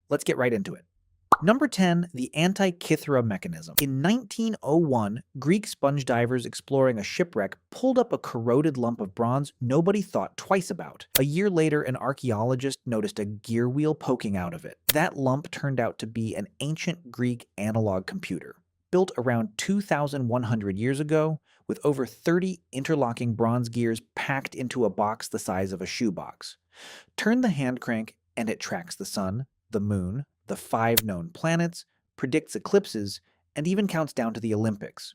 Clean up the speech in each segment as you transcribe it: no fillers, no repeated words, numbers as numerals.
Let's get right into it. Number 10, the Antikythera Mechanism. In 1901, Greek sponge divers exploring a shipwreck pulled up a corroded lump of bronze nobody thought twice about. A year later, an archaeologist noticed a gear wheel poking out of it. That lump turned out to be an ancient Greek analog computer, built around 2,100 years ago, with over 30 interlocking bronze gears packed into a box the size of a shoebox. Turn the hand crank, and it tracks the sun, the moon, the 5 known planets, predicts eclipses, and even counts down to the Olympics.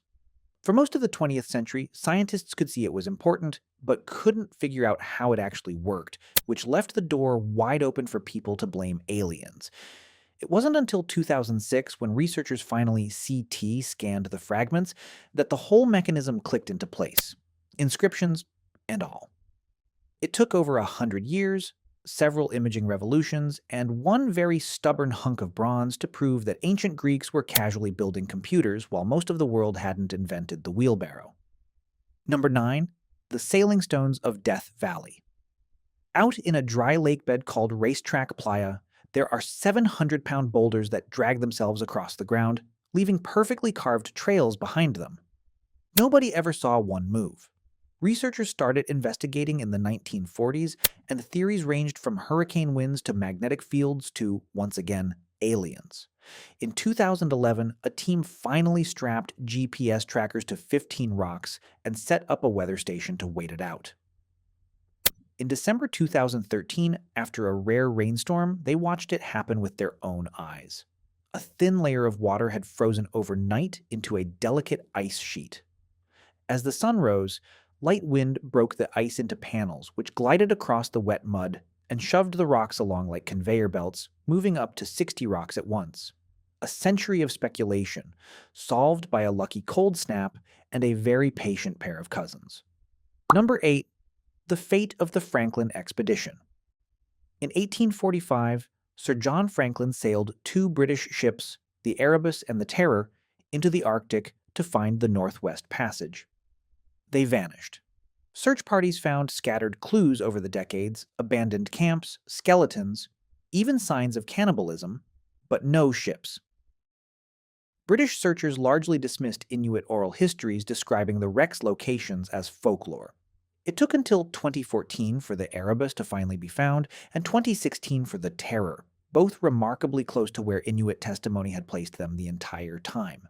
For most of the 20th century, scientists could see it was important, but couldn't figure out how it actually worked, which left the door wide open for people to blame aliens. It wasn't until 2006, when researchers finally CT scanned the fragments, that the whole mechanism clicked into place, inscriptions and all. It took over 100 years, several imaging revolutions, and one very stubborn hunk of bronze to prove that ancient Greeks were casually building computers while most of the world hadn't invented the wheelbarrow. Number 9. The Sailing Stones of Death Valley. Out in a dry lake bed called Racetrack Playa, there are 700-pound boulders that drag themselves across the ground, leaving perfectly carved trails behind them. Nobody ever saw one move. Researchers started investigating in the 1940s, and the theories ranged from hurricane winds to magnetic fields to, once again, aliens. In 2011, a team finally strapped GPS trackers to 15 rocks and set up a weather station to wait it out. In December 2013, after a rare rainstorm, they watched it happen with their own eyes. A thin layer of water had frozen overnight into a delicate ice sheet. As the sun rose, light wind broke the ice into panels, which glided across the wet mud and shoved the rocks along like conveyor belts, moving up to 60 rocks at once. A century of speculation, solved by a lucky cold snap and a very patient pair of cousins. Number 8. The Fate of the Franklin Expedition. In 1845, Sir John Franklin sailed 2 British ships, the Erebus and the Terror, into the Arctic to find the Northwest Passage. They vanished. Search parties found scattered clues over the decades, abandoned camps, skeletons, even signs of cannibalism, but no ships. British searchers largely dismissed Inuit oral histories describing the wreck's locations as folklore. It took until 2014 for the Erebus to finally be found, and 2016 for the Terror, both remarkably close to where Inuit testimony had placed them the entire time.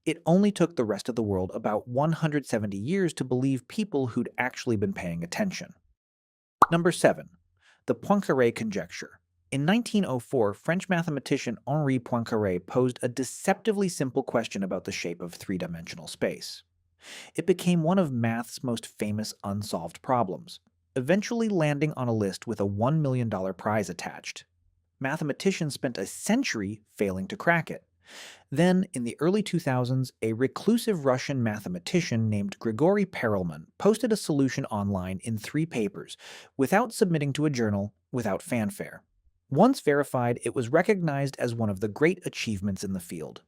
It only took the rest of the world about 170 years to believe people who'd actually been paying attention. Number 7. The Poincaré Conjecture. In 1904, French mathematician Henri Poincaré posed a deceptively simple question about the shape of three-dimensional space. It became one of math's most famous unsolved problems, eventually landing on a list with a $1 million prize attached. Mathematicians spent a century failing to crack it. Then, in the early 2000s, a reclusive Russian mathematician named Grigory Perelman posted a solution online in 3 papers, without submitting to a journal, without fanfare. Once verified, it was recognized as one of the great achievements in the field.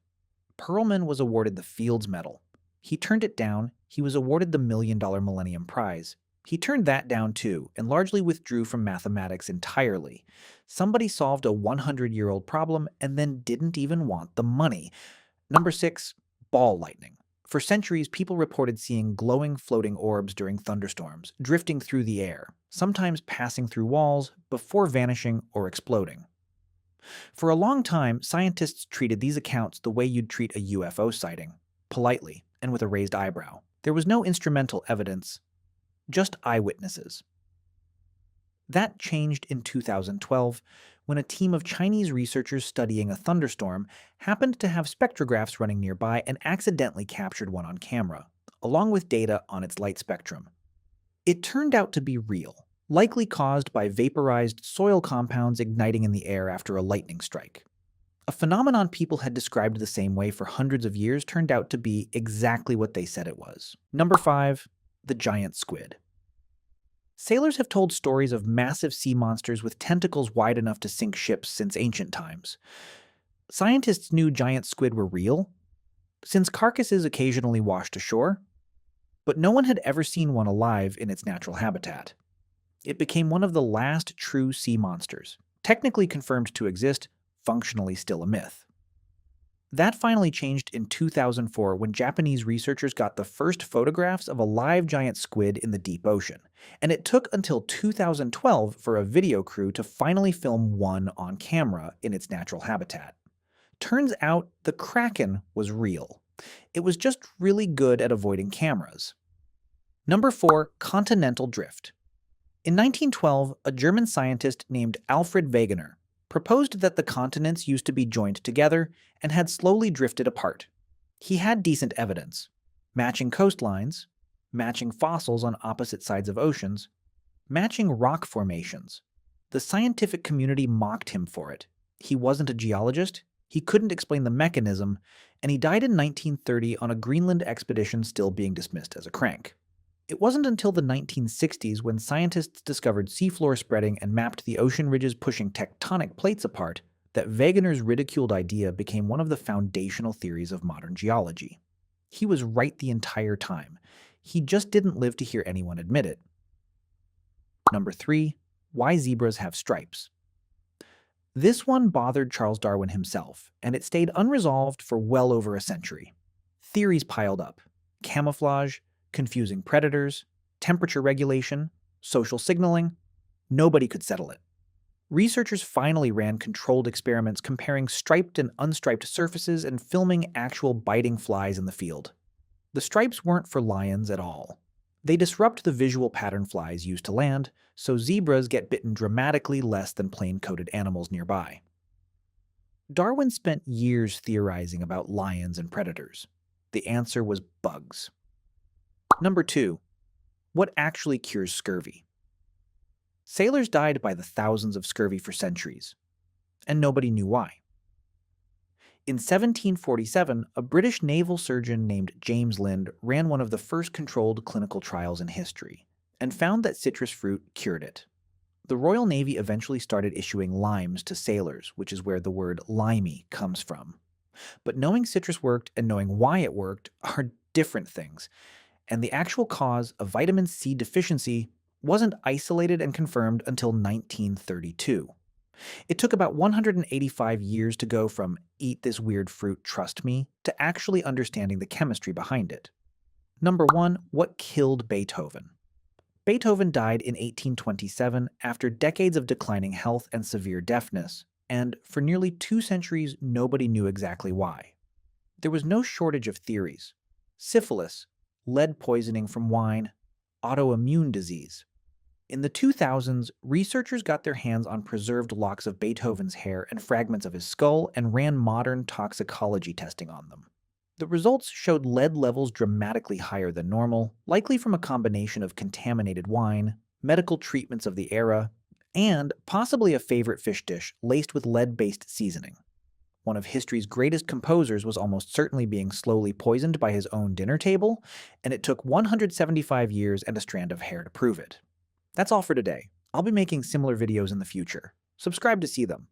Perelman was awarded the Fields Medal. He turned it down. He was awarded the $1 million Millennium Prize. He turned that down too, and largely withdrew from mathematics entirely. Somebody solved a 100-year-old problem and then didn't even want the money. Number 6. Ball lightning. For centuries, people reported seeing glowing floating orbs during thunderstorms, drifting through the air, sometimes passing through walls, before vanishing or exploding. For a long time, scientists treated these accounts the way you'd treat a UFO sighting, politely and with a raised eyebrow. There was no instrumental evidence, just eyewitnesses. That changed in 2012 when a team of Chinese researchers studying a thunderstorm happened to have spectrographs running nearby and accidentally captured one on camera, along with data on its light spectrum. It turned out to be real, likely caused by vaporized soil compounds igniting in the air after a lightning strike. A phenomenon people had described the same way for hundreds of years turned out to be exactly what they said it was. Number 5. The Giant Squid. Sailors have told stories of massive sea monsters with tentacles wide enough to sink ships since ancient times. Scientists knew giant squid were real, since carcasses occasionally washed ashore, but no one had ever seen one alive in its natural habitat. It became one of the last true sea monsters, technically confirmed to exist functionally still a myth. That finally changed in 2004 when Japanese researchers got the first photographs of a live giant squid in the deep ocean, and it took until 2012 for a video crew to finally film one on camera in its natural habitat. Turns out the kraken was real. It was just really good at avoiding cameras. Number 4. Continental Drift. In 1912, a German scientist named Alfred Wegener proposed that the continents used to be joined together and had slowly drifted apart. He had decent evidence: matching coastlines, matching fossils on opposite sides of oceans, matching rock formations. The scientific community mocked him for it. He wasn't a geologist, he couldn't explain the mechanism, and he died in 1930 on a Greenland expedition still being dismissed as a crank. It wasn't until the 1960s when scientists discovered seafloor spreading and mapped the ocean ridges pushing tectonic plates apart that Wegener's ridiculed idea became one of the foundational theories of modern geology. He was right the entire time. He just didn't live to hear anyone admit it. Number 3. Why zebras have stripes. This one bothered Charles Darwin himself, and it stayed unresolved for well over a century. Theories piled up: camouflage, confusing predators, temperature regulation, social signaling. Nobody could settle it. Researchers finally ran controlled experiments comparing striped and unstriped surfaces and filming actual biting flies in the field. The stripes weren't for lions at all. They disrupt the visual pattern flies used to land, so zebras get bitten dramatically less than plain-coated animals nearby. Darwin spent years theorizing about lions and predators. The answer was bugs. Number 2. What actually cures scurvy? Sailors died by the thousands of scurvy for centuries, and nobody knew why. In 1747, a British naval surgeon named James Lind ran one of the first controlled clinical trials in history, and found that citrus fruit cured it. The Royal Navy eventually started issuing limes to sailors, which is where the word limey comes from. But knowing citrus worked and knowing why it worked are different things, and the actual cause of vitamin C deficiency wasn't isolated and confirmed until 1932. It took about 185 years to go from "eat this weird fruit, trust me" to actually understanding the chemistry behind it. Number 1. What killed Beethoven? Beethoven died in 1827 after decades of declining health and severe deafness, and for nearly 2 centuries nobody knew exactly why. There was no shortage of theories: syphilis, lead poisoning from wine, autoimmune disease. In the 2000s, researchers got their hands on preserved locks of Beethoven's hair and fragments of his skull and ran modern toxicology testing on them. The results showed lead levels dramatically higher than normal, likely from a combination of contaminated wine, medical treatments of the era, and possibly a favorite fish dish laced with lead-based seasoning. One of history's greatest composers was almost certainly being slowly poisoned by his own dinner table, and it took 175 years and a strand of hair to prove it. That's all for today. I'll be making similar videos in the future. Subscribe to see them.